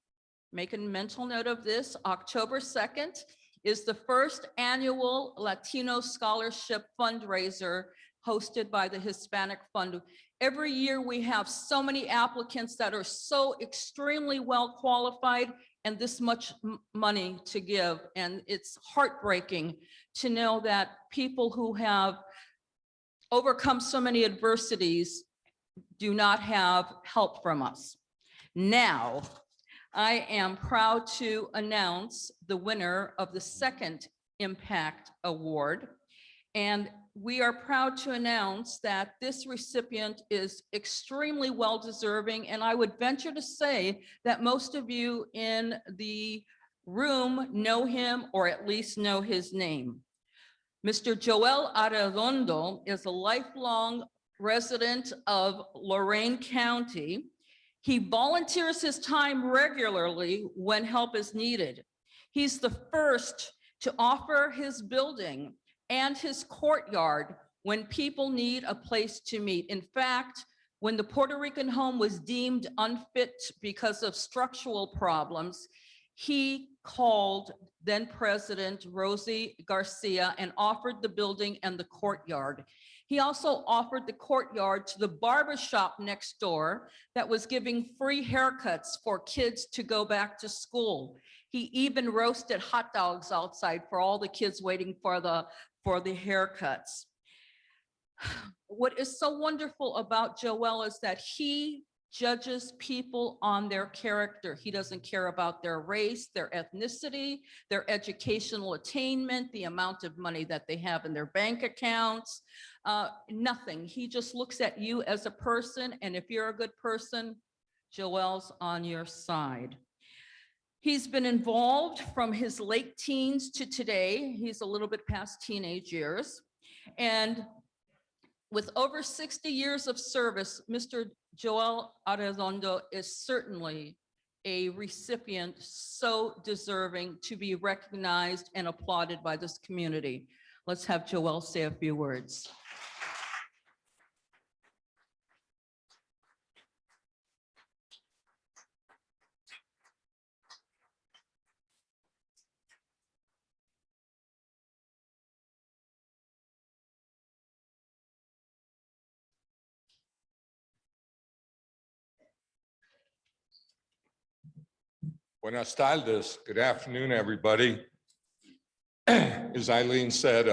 J: make a mental note of this, October 2nd is the first annual Latino Scholarship fundraiser hosted by the Hispanic Fund. Every year we have so many applicants that are so extremely well qualified and this much money to give. And it's heartbreaking to know that people who have overcome so many adversities do not have help from us. Now, I am proud to announce the winner of the second Impact Award. And we are proud to announce that this recipient is extremely well deserving. And I would venture to say that most of you in the room know him or at least know his name. Mr. Joel Arredondo is a lifelong resident of Lorain County. He volunteers his time regularly when help is needed. He's the first to offer his building and his courtyard when people need a place to meet. In fact, when the Puerto Rican home was deemed unfit because of structural problems, he called then President Rosie Garcia and offered the building and the courtyard. He also offered the courtyard to the barbershop next door that was giving free haircuts for kids to go back to school. He even roasted hot dogs outside for all the kids waiting for the haircuts. What is so wonderful about Joel is that he judges people on their character. He doesn't care about their race, their ethnicity, their educational attainment, the amount of money that they have in their bank accounts, nothing. He just looks at you as a person, and if you're a good person, Joel's on your side. He's been involved from his late teens to today. He's a little bit past teenage years. And with over 60 years of service, Mr. Joel Arredondo is certainly a recipient so deserving to be recognized and applauded by this community. Let's have Joel say a few words.
K: Buenas tardes. Good afternoon, everybody. As Eileen said,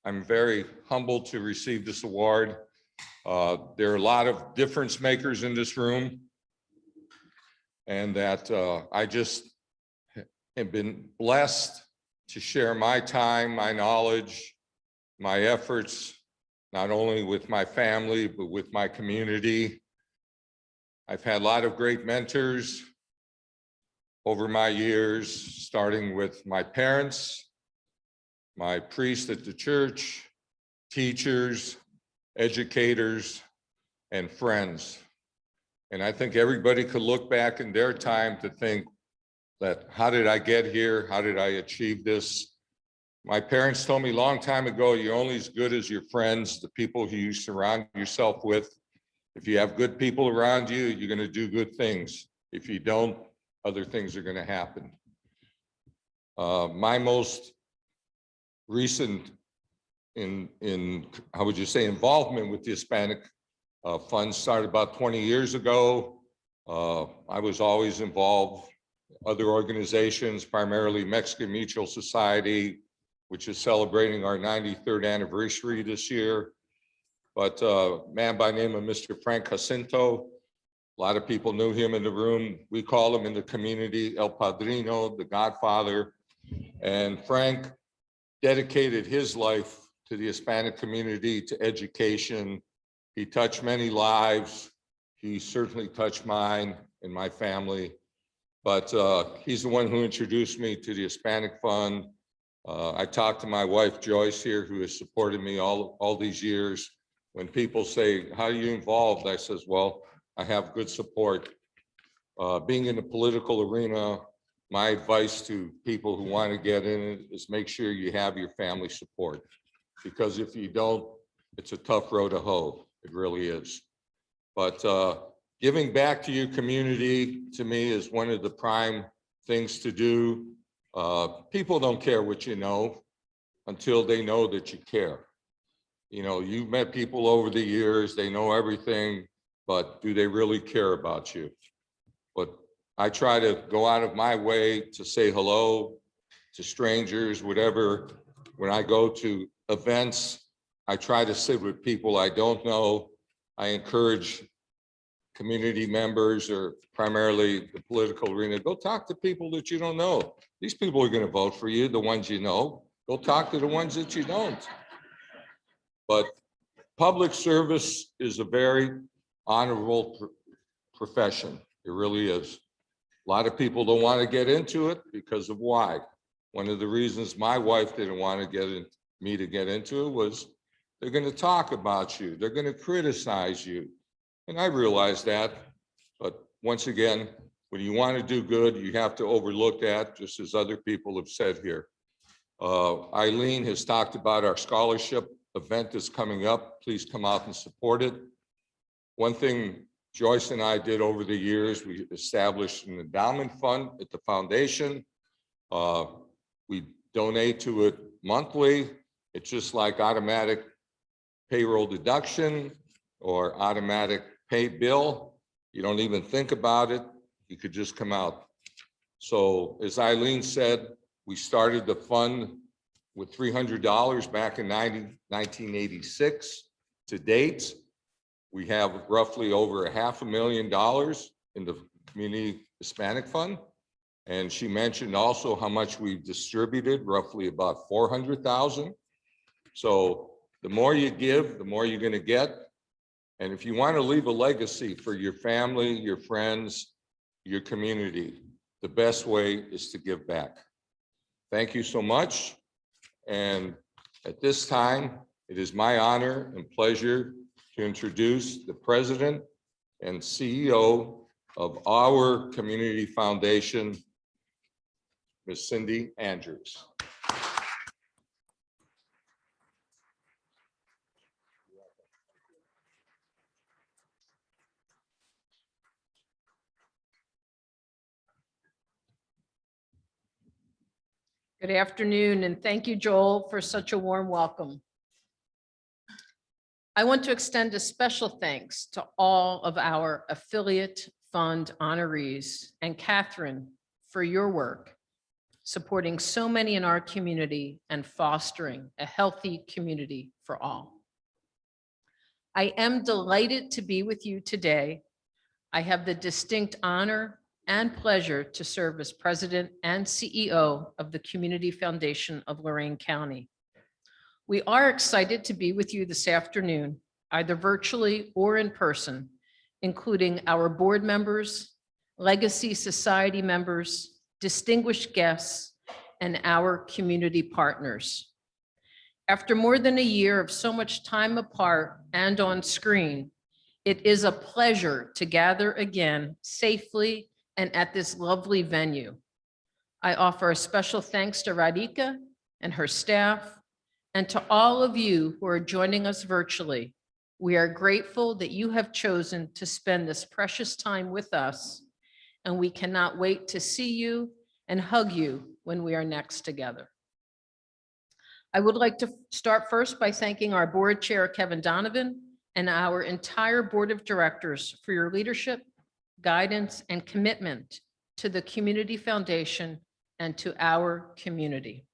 K: I'm very humbled to receive this award. There are a lot of difference makers in this room, and that I just have been blessed to share my time, my knowledge, my efforts, not only with my family, but with my community. I've had a lot of great mentors over my years, starting with my parents, my priest at the church, teachers, educators, and friends. And I think everybody could look back in their time to think that, how did I get here? How did I achieve this? My parents told me a long time ago, you're only as good as your friends, the people who you surround yourself with. If you have good people around you, you're going to do good things. If you don't, other things are going to happen. My most recent how would you say, involvement with the Hispanic Fund started about 20 years ago. I was always involved in other organizations, primarily Mexican Mutual Society, which is celebrating our 93rd anniversary this year. But a man by the name of Mr. Frank Jacinto, a lot of people knew him in the room. We call him in the community El Padrino, the Godfather. And Frank dedicated his life to the Hispanic community, to education. He touched many lives. He certainly touched mine and my family. But he's the one who introduced me to the Hispanic Fund. I talked to my wife, Joyce, here, who has supported me all these years. When people say, how are you involved? I says, well, I have good support. Being in the political arena, my advice to people who want to get in it is make sure you have your family support. Because if you don't, it's a tough road to hoe. It really is. But giving back to your community, to me, is one of the prime things to do. People don't care what you know until they know that you care. You know, you've met people over the years, they know everything, but do they really care about you? But I try to go out of my way to say hello to strangers, whatever. When I go to events, I try to sit with people I don't know. I encourage community members, or primarily the political arena, go talk to people that you don't know. These people are going to vote for you, the ones you know. Go talk to the ones that you don't. But public service is a very honorable profession. It really is. A lot of people don't want to get into it because of why. One of the reasons my wife didn't want to get into it was they're going to talk about you. They're going to criticize you. And I realize that. But once again, when you want to do good, you have to overlook that, just as other people have said here. Eileen has talked about our scholarship event that's coming up. Please come out and support it. One thing Joyce and I did over the years, we established an endowment fund at the foundation. We donate to it monthly. It's just like automatic payroll deduction or automatic pay bill. You don't even think about it. You could just come out. So as Eileen said, we started the fund with $300 back in 1986. To date, we have roughly over $500,000 in the Community Hispanic Fund. And she mentioned also how much we've distributed, roughly about 400,000. So the more you give, the more you're going to get. And if you want to leave a legacy for your family, your friends, your community, the best way is to give back. Thank you so much. And at this time, it is my honor and pleasure to introduce the president and CEO of our community foundation, Ms. Cindy Andrews.
L: Good afternoon, and thank you, Joel, for such a warm welcome. I want to extend a special thanks to all of our affiliate fund honorees and Catherine for your work, supporting so many in our community and fostering a healthy community for all. I am delighted to be with you today. I have the distinct honor and pleasure to serve as President and CEO of the Community Foundation of Lorain County. We are excited to be with you this afternoon, either virtually or in person, including our board members, Legacy Society members, distinguished guests, and our community partners. After more than a year of so much time apart and on screen, it is a pleasure to gather again safely and at this lovely venue. I offer a special thanks to Radhika and her staff, and to all of you who are joining us virtually. We are grateful that you have chosen to spend this precious time with us, and we cannot wait to see you and hug you when we are next together. I would like to start first by thanking our board chair, Kevin Donovan, and our entire board of directors for your leadership, guidance, and commitment to the Community Foundation and to our community.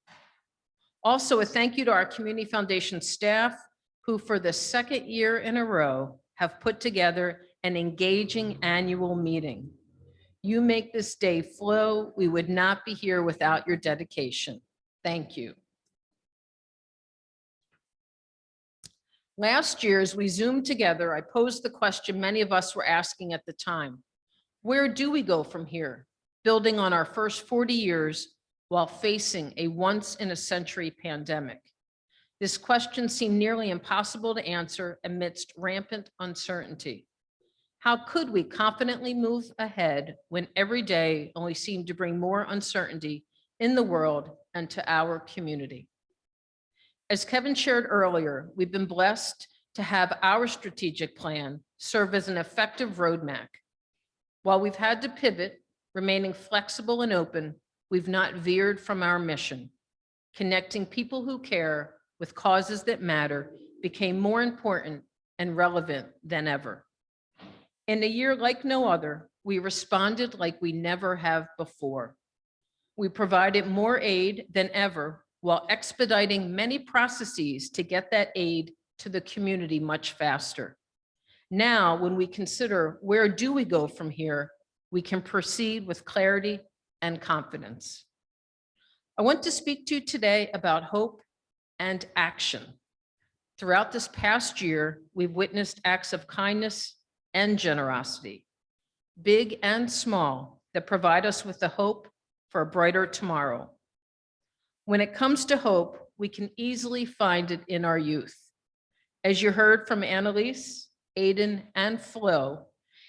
L: Also, a thank you to our Community Foundation staff, who for the second year in a row have put together an engaging annual meeting. You make this day flow. We would not be here without your dedication. Thank you. Last year, as we Zoomed together, I posed the question many of us were asking at the time: where do we go from here, building on our first 40 years while facing a once-in-a-century pandemic? This question seemed nearly impossible to answer amidst rampant uncertainty. How could we confidently move ahead when every day only seemed to bring more uncertainty in the world and to our community? As Kevin shared earlier, we've been blessed to have our strategic plan serve as an effective roadmap. While we've had to pivot, remaining flexible and open, we've not veered from our mission. Connecting people who care with causes that matter became more important and relevant than ever. In a year like no other, we responded like we never have before. We provided more aid than ever while expediting many processes to get that aid to the community much faster. Now, when we consider where do we go from here, we can proceed with clarity and confidence. I want to speak to you today about hope and action. Throughout this past year, we've witnessed acts of kindness and generosity, big and small, that provide us with the hope for a brighter tomorrow. When it comes to hope, we can easily find it in our youth. As you heard from Annalise, Aiden, and Flo,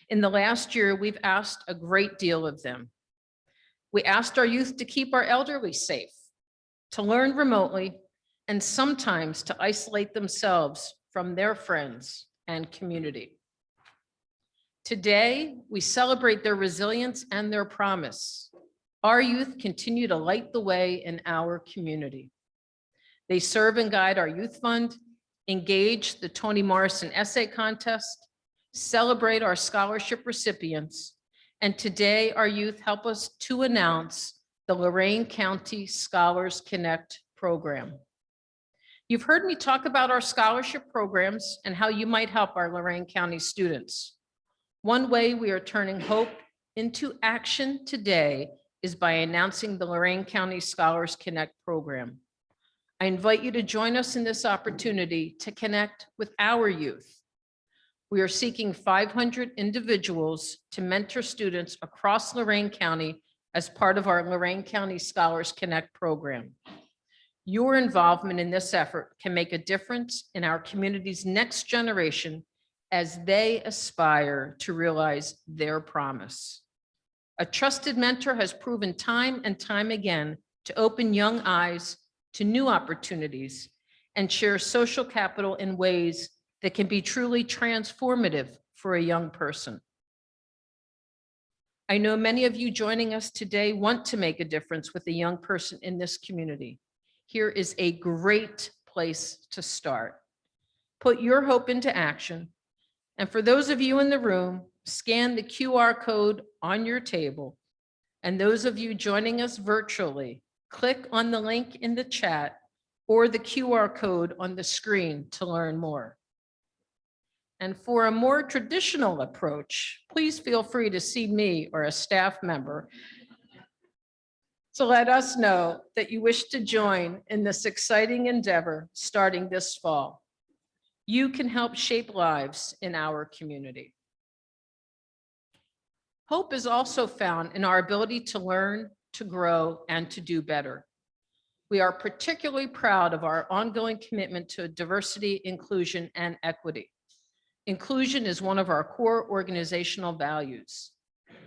L: in the last year, we've asked a great deal of them. We asked our youth to keep our elderly safe, to learn remotely, and sometimes to isolate themselves from their friends and community. Today, we celebrate their resilience and their promise. Our youth continue to light the way in our community. They serve and guide our youth fund, engage the Toni Morrison Essay Contest, celebrate our scholarship recipients, and today our youth help us to announce the Lorain County Scholars Connect program. You've heard me talk about our scholarship programs and how you might help our Lorain County students. One way we are turning hope into action today is by announcing the Lorain County Scholars Connect program. I invite you to join us in this opportunity to connect with our youth. We are seeking 500 individuals to mentor students across Lorain County as part of our Lorain County Scholars Connect program. Your involvement in this effort can make a difference in our community's next generation as they aspire to realize their promise. A trusted mentor has proven time and time again to open young eyes to new opportunities and share social capital in ways that can be truly transformative for a young person. I know many of you joining us today want to make a difference with a young person in this community. Here is a great place to start. Put your hope into action. And for those of you in the room, scan the QR code on your table. And those of you joining us virtually, click on the link in the chat or the QR code on the screen to learn more. And for a more traditional approach, please feel free to see me or a staff member to let us know that you wish to join in this exciting endeavor starting this fall. You can help shape lives in our community. Hope is also found in our ability to learn, to grow, and to do better. We are particularly proud of our ongoing commitment to diversity, inclusion, and equity. Inclusion is one of our core organizational values.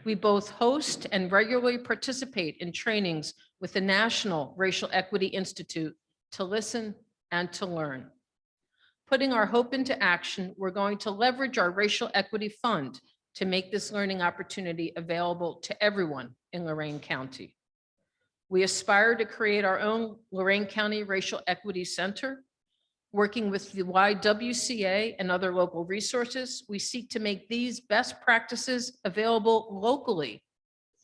L: We both host and regularly participate in trainings with the National Racial Equity Institute to listen and to learn. Putting our hope into action, we're going to leverage our Racial Equity Fund to make this learning opportunity available to everyone in Lorain County. We aspire to create our own Lorain County Racial Equity Center. Working with the YWCA and other local resources, we seek to make these best practices available locally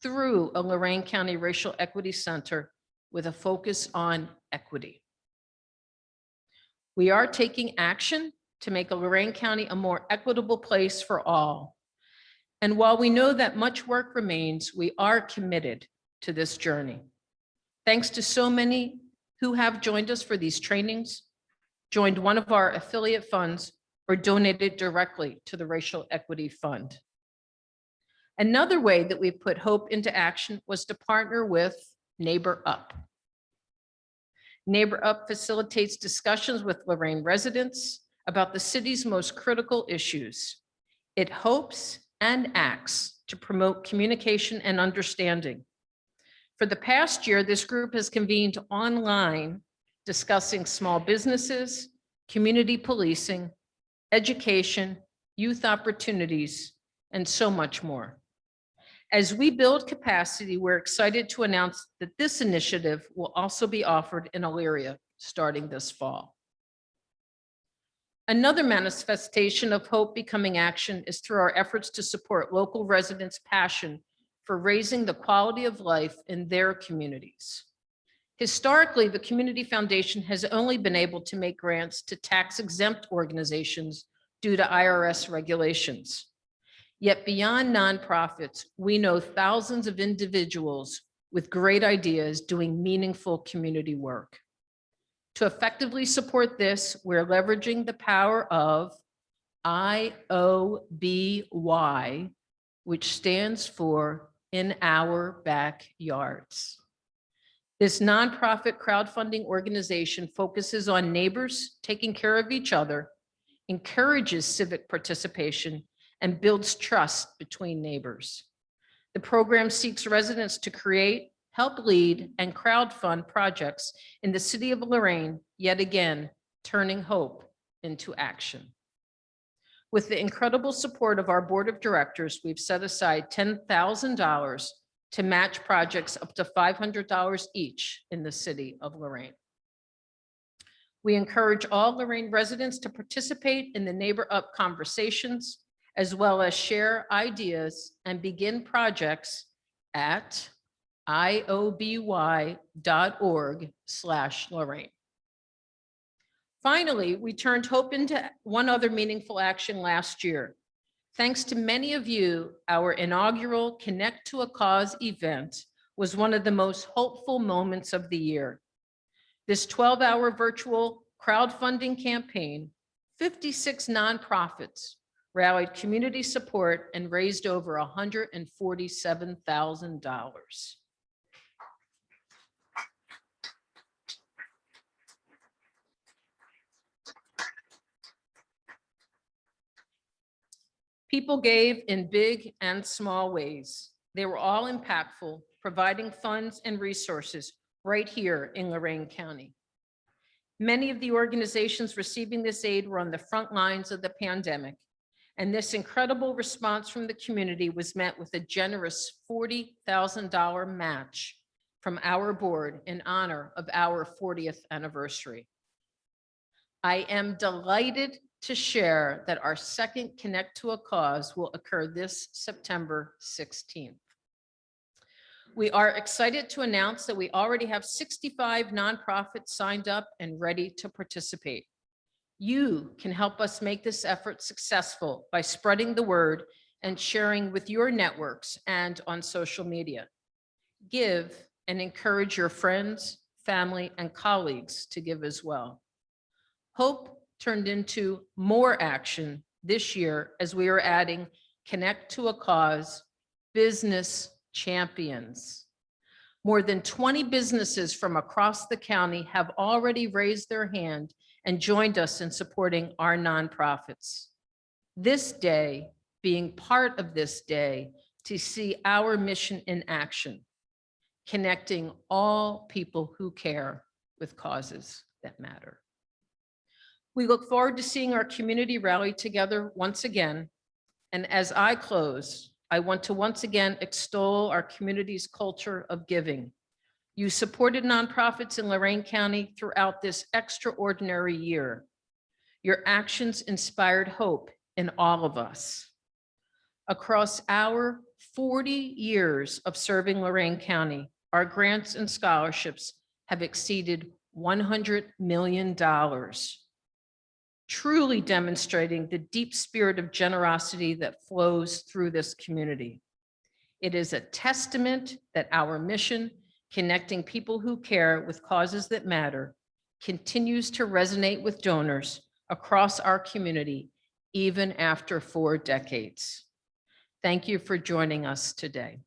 L: through a Lorain County Racial Equity Center with a focus on equity. We are taking action to make a Lorain County a more equitable place for all. And while we know that much work remains, we are committed to this journey. Thanks to so many who have joined us for these trainings, joined one of our affiliate funds, or donated directly to the Racial Equity Fund. Another way that we've put hope into action was to partner with Neighbor Up. Neighbor Up facilitates discussions with Lorain residents about the city's most critical issues. It hopes and acts to promote communication and understanding. For the past year, this group has convened online discussing small businesses, community policing, education, youth opportunities, and so much more. As we build capacity, we're excited to announce that this initiative will also be offered in Elyria starting this fall. Another manifestation of hope becoming action is through our efforts to support local residents' passion for raising the quality of life in their communities. Historically, the Community Foundation has only been able to make grants to tax-exempt organizations due to IRS regulations. Yet beyond nonprofits, we know thousands of individuals with great ideas doing meaningful community work. To effectively support this, we're leveraging the power of IOBY, which stands for In Our Backyards. This nonprofit crowdfunding organization focuses on neighbors taking care of each other, encourages civic participation, and builds trust between neighbors. The program seeks residents to create, help lead, and crowdfund projects in the city of Lorain, yet again, turning hope into action. With the incredible support of our board of directors, we've set aside $10,000 to match projects up to $500 each in the city of Lorain. We encourage all Lorain residents to participate in the Neighbor Up conversations, as well as share ideas and begin projects at ioby.org/Lorain. Finally, we turned hope into one other meaningful action last year. Thanks to many of you, our inaugural Connect to a Cause event was one of the most hopeful moments of the year. This 12-hour virtual crowdfunding campaign, 56 nonprofits rallied community support and raised over $147,000. People gave in big and small ways. They were all impactful, providing funds and resources right here in Lorain County. Many of the organizations receiving this aid were on the front lines of the pandemic, and this incredible response from the community was met with a generous $40,000 match from our board in honor of our 40th anniversary. I am delighted to share that our second Connect to a Cause will occur this September 16th. We are excited to announce that we already have 65 nonprofits signed up and ready to participate. You can help us make this effort successful by spreading the word and sharing with your networks and on social media. Give and encourage your friends, family, and colleagues to give as well. Hope turned into more action this year as we are adding Connect to a Cause business champions. More than 20 businesses from across the county have already raised their hand and joined us in supporting our nonprofits. This day being part of this day to see our mission in action, connecting all people who care with causes that matter. We look forward to seeing our community rally together once again. And as I close, I want to once again extol our community's culture of giving. You supported nonprofits in Lorain County throughout this extraordinary year. Your actions inspired hope in all of us. Across our 40 years of serving Lorain County, our grants and scholarships have exceeded $100 million, truly demonstrating the deep spirit of generosity that flows through this community. It is a testament that our mission, connecting people who care with causes that matter, continues to resonate with donors across our community, even after 4 decades. Thank you for joining us today.